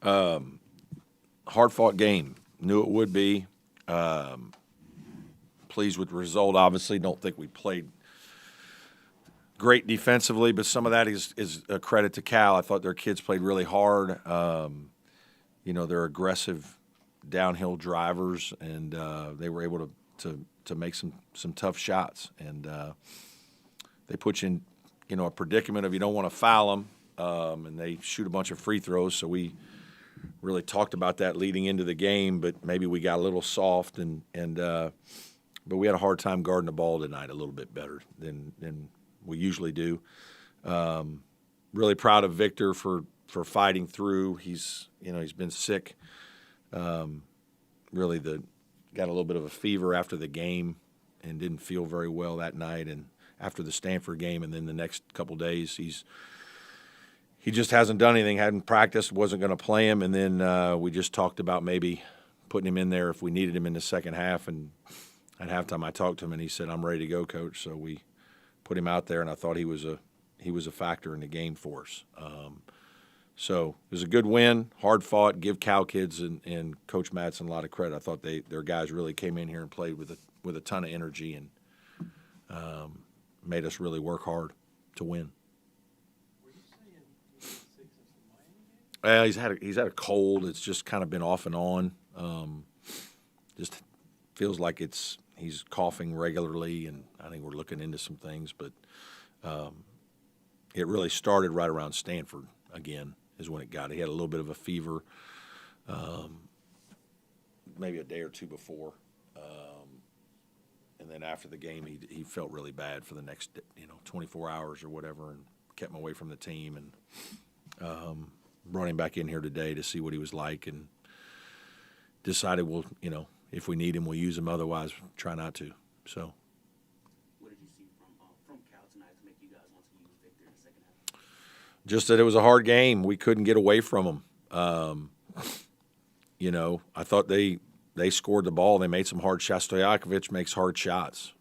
Hard-fought game. Knew it would be. Pleased with the result, obviously. Don't think we played great defensively, but some of that is a credit to Cal. I thought their kids played really hard. They're aggressive downhill drivers, and they were able to make some tough shots. And they put you in a predicament of you don't want to foul them, and they shoot a bunch of free throws. So we really talked about that leading into the game, but maybe we got a little soft, but we had a hard time guarding the ball tonight a little bit better than we usually do. Really proud of Victor for fighting through. He's been sick. Really got a little bit of a fever after the game and didn't feel very well that night and after the Stanford game, and then the next couple days he just hasn't done anything, hadn't practiced, wasn't going to play him, and then we just talked about maybe putting him in there if we needed him in the second half. And at halftime I talked to him and he said, "I'm ready to go, Coach." So we put him out there, and I thought he was a factor in the game for us. So it was a good win, hard fought. Give Cal kids and Coach Madsen a lot of credit. I thought their guys really came in here and played with a ton of energy and made us really work hard to win. Were you saying Game 6 is the Miami game? He's had a cold. It's just kind of been off and on. Just feels like he's coughing regularly, and I think we're looking into some things. But it really started right around Stanford again. Is when it got. He had a little bit of a fever, maybe a day or two before, and then after the game, he felt really bad for the next 24 hours or whatever, and kept him away from the team, and brought him back in here today to see what he was like, and decided if we need him, we'll use him. Otherwise, try not to. So. What did you see from Cal tonight to make you guys want to use Victor in the second half? Just that it was a hard game. We couldn't get away from them. I thought they scored the ball. They made some hard shots. Stojakovic makes hard shots.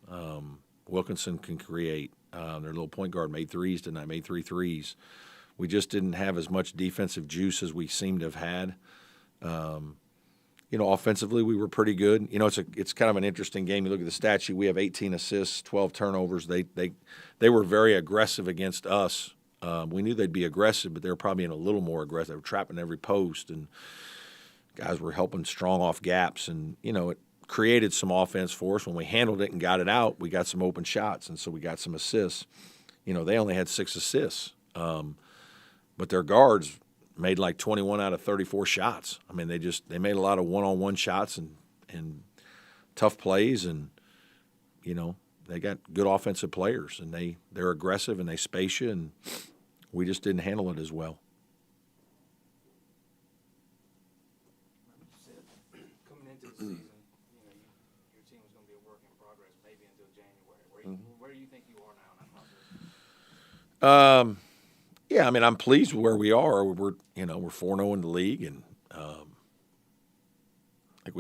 Wilkinson can create. Their little point guard made threes tonight, made 3 threes. We just didn't have as much defensive juice as we seemed to have had. Offensively, we were pretty good. It's kind of an interesting game. You look at the stat sheet. We have 18 assists, 12 turnovers. They were very aggressive against us. We knew they'd be aggressive, but they were probably a little more aggressive. They were trapping every post, and guys were helping strong off gaps. And, it created some offense for us. When we handled it and got it out, we got some open shots, and so we got some assists. They only had 6 assists. But their guards made like 21 out of 34 shots. I mean, they made a lot of one-on-one shots and tough plays, and, they got good offensive players, and they're aggressive and they space you, and we just didn't handle it as well. You said coming into the season, your team was going to be a work in progress, maybe until January. Where do you think you are now in that process? Yeah, I mean, I'm pleased with where we are. We're 4-0 in the league, and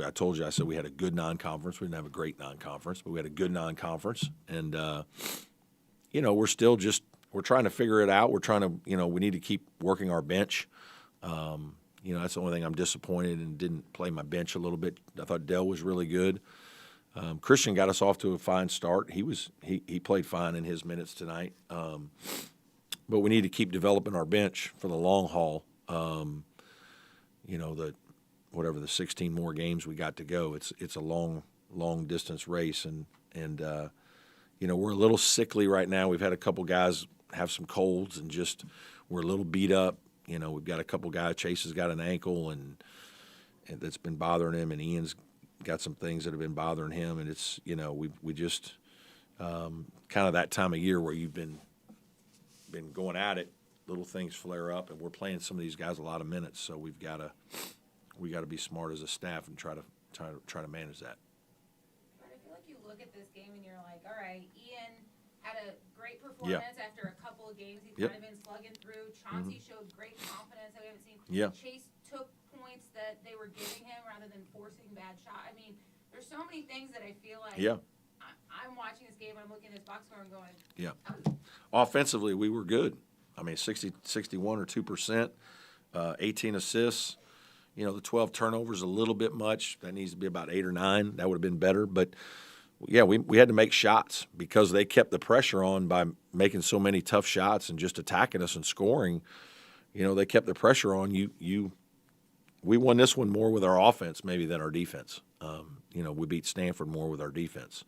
I told you, I said we had a good non-conference. We didn't have a great non-conference, but we had a good non-conference, and we're still we're trying to figure it out. We're trying to, we need to keep working our bench. That's the only thing I'm disappointed and didn't play my bench a little bit. I thought Dell was really good. Christian got us off to a fine start. He played fine in his minutes tonight. But we need to keep developing our bench for the long haul. The 16 more games we got to go. It's a long distance race, and we're a little sickly right now. We've had a couple guys have some colds, and just we're a little beat up. We've got a couple guys. Chase has got an ankle, and that's been bothering him, and Ian's got some things that have been bothering him, and it's we just kind of that time of year where you've been going at it, little things flare up, and we're playing some of these guys a lot of minutes, so we got to be smart as a staff and try to manage that. I feel like you look at this game and you're like, all right, Ian had a great performance after a couple of games. He's kind of been slugging through. Chauncey showed great confidence that we haven't seen. Yeah. Chase took points that they were giving him rather than forcing bad shots. I mean, there's so many things that I feel like I'm watching this game, I'm looking at this box score and going, Offensively, we were good. I mean, 61 or 2%, 18 assists. You know, the 12 turnovers a little bit much. That needs to be about 8 or 9. That would have been better. But, yeah, we had to make shots because they kept the pressure on by making so many tough shots and just attacking us and scoring. You know, they kept the pressure on. We won this one more with our offense maybe than our defense. You know, we beat Stanford more with our defense.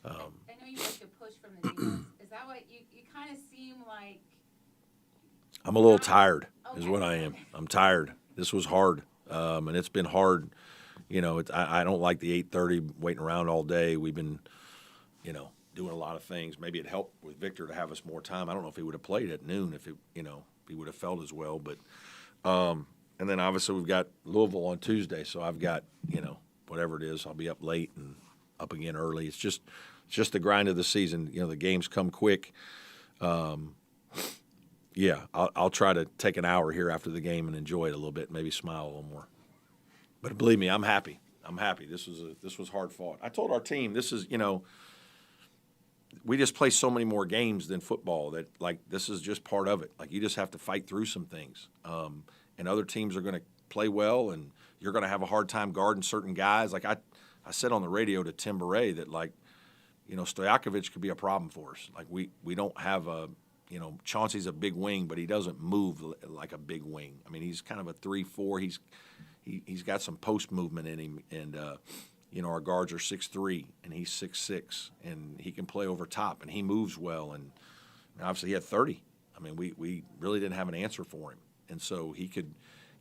I know you like to push from the defense. Is that what you kind of seem like? I'm a little tired is Okay. what I am. I'm tired. This was hard, and it's been hard. You know, I don't like the 8:30 waiting around all day. We've been, you know, doing a lot of things. Maybe it helped with Victor to have us more time. I don't know if he would have played at noon if he would have felt as well. But and then obviously we've got Louisville on Tuesday, so I've got, you know, whatever it is, I'll be up late and up again early. It's just the grind of the season. You know, the games come quick. Yeah, I'll try to take an hour here after the game and enjoy it a little bit, maybe smile a little more. But believe me, I'm happy. This was hard fought. I told our team this is, you know, we just play so many more games than football that, like, this is just part of it. Like, you just have to fight through some things. And other teams are going to play well, and you're going to have a hard time guarding certain guys. Like I said on the radio to Tim Beret that, like, you know, Stojakovic could be a problem for us. Like, we don't have a, you know, Chauncey's a big wing, but he doesn't move like a big wing. I mean, he's kind of a 3-4. He's got some post movement in him, and you know, our guards are 6'3", and he's 6'6", and he can play over top, and he moves well, and obviously he had 30. I mean, we really didn't have an answer for him, and so he could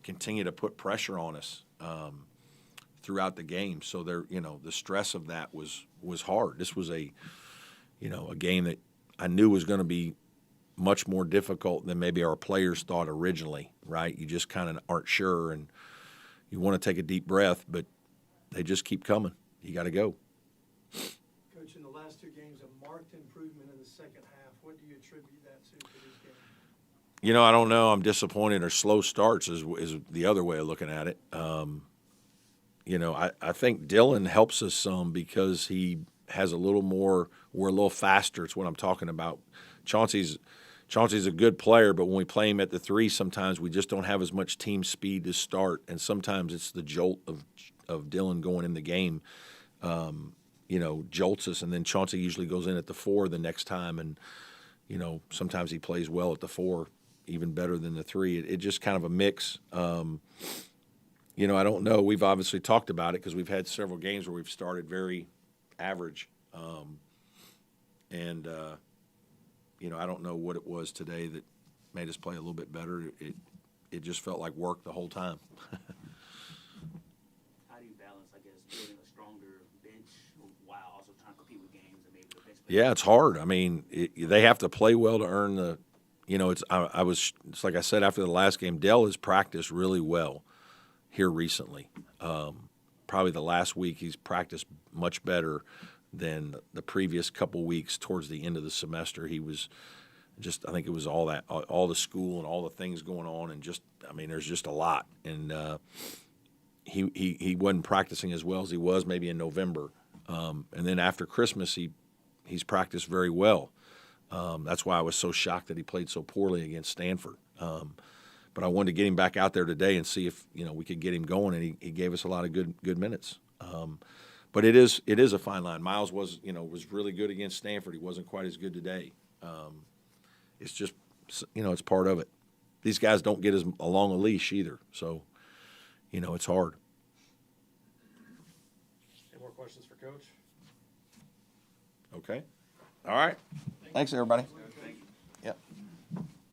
continue to put pressure on us throughout the game. So there, you know, the stress of that was hard. This was a game that I knew was going to be much more difficult than maybe our players thought originally, right? You just kind of aren't sure, and you want to take a deep breath, but they just keep coming. You got to go. Coach, in the last 2 games, a marked improvement in the second half. What do you attribute that to for this game? You know, I don't know. I'm disappointed. Or slow starts is the other way of looking at it. You know, I think Dylan helps us some because he has a little more. We're a little faster. It's what I'm talking about. Chauncey's a good player, but when we play him at the 3, sometimes we just don't have as much team speed to start, and sometimes it's the jolt of Dylan going in the game, you know, jolts us, and then Chauncey usually goes in at the 4 the next time, and, you know, sometimes he plays well at the 4, even better than the 3. It just kind of a mix. You know, I don't know. We've obviously talked about it because we've had several games where we've started very average, you know, I don't know what it was today that made us play a little bit better. It just felt like work the whole time. How do you balance, I guess, building a stronger bench while also trying to compete with games and maybe the bench? Yeah, it's hard. I mean, they have to play well to earn the. You know, it's like I said after the last game. Dell has practiced really well here recently. Probably the last week he's practiced much better than the previous couple weeks towards the end of the semester. He was just, I think it was all the school and all the things going on, and just, I mean, there's just a lot. And he wasn't practicing as well as he was maybe in November. And then after Christmas, he's practiced very well. That's why I was so shocked that he played so poorly against Stanford. But I wanted to get him back out there today and see if, you know, we could get him going, and he gave us a lot of good minutes. But it is a fine line. Miles was really good against Stanford. He wasn't quite as good today. It's just, you know, it's part of it. These guys don't get as long a leash either, so, you know, it's hard. Any more questions for Coach? Okay. All right. Thanks, everybody.